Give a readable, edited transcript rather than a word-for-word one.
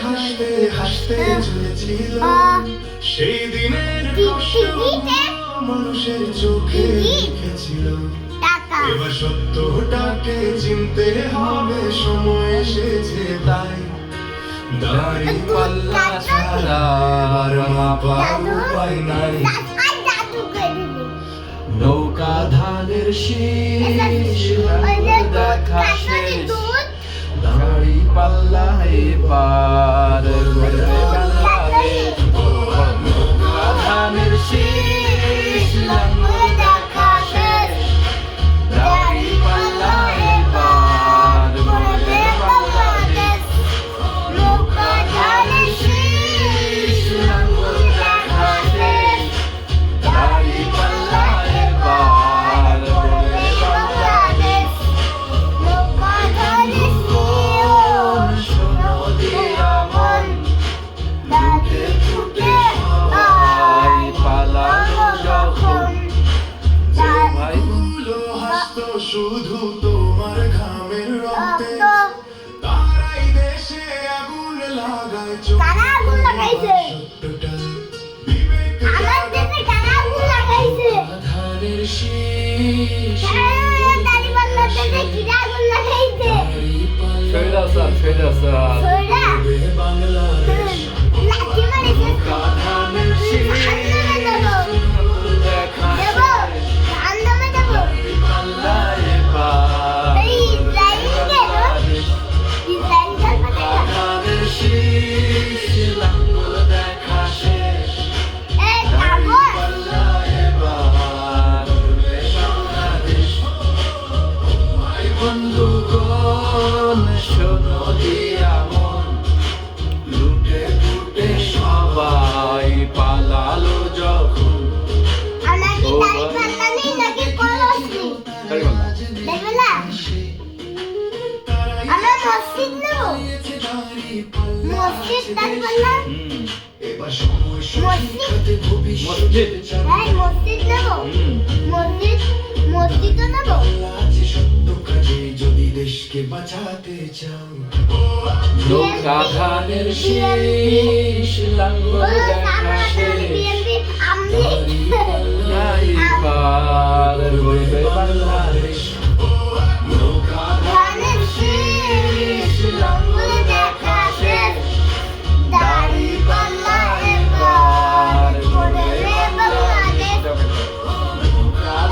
হাসতে হাসতে চলেছিল সেই দিনের কষ্ট মানুষের চোখে লিখেছিল। এবার সত্যটাকে চিনতে হবে, সময় এসেছে তাই। দাঁড়িপাল্লা ছাড়া আর মাপার উপায় নাই। নৌকা ধানের শীষ দেখা শেষ, দাঁড়িপাল্লা এবার গড়বে বাংলাদেশ। নৌকা ধানের শীষ লাঙ্গল দেখা শেষ, দাঁড়িপাল্লা এবার গড়বে বাংলাদেশ। নৌকা ধানের শীষ লাঙ্গল দেখা শেষ, দাঁড়িপাল্লা এবার গড়বে বাংলাদেশ। নৌকা ধানের শীষ শোনো দিয়া মন, দাঁড়ি ফুটে আয় পালালো যখন। ভাইগুলো হাসতো শুধু তোমার ঘামের রক্তে, তারাই দেশে আগুন লাগায় চোখে। সত্যটা ধানের শীষ বাংলাদেশ। ধানের শীষ দেখা দাঁড়িপাল্লা এবার বাংলাদেশ। ধানের শীষ লাঙ্গল দেখা শেষ, দাঁড়িপাল্লা এবার গড়বে বাংলাদেশ। ভাই বন্ধুগণ শোনো দিয়া মন, লুটে ফুটে সবাই পালালো যখন। এবার সময় শিক্ষাতে ভবিষ্যৎ আছে সত্য কাজে যদি দেশকে বাঁচাতে চাও। নৌকা ধানের শীষ লাঙ্গল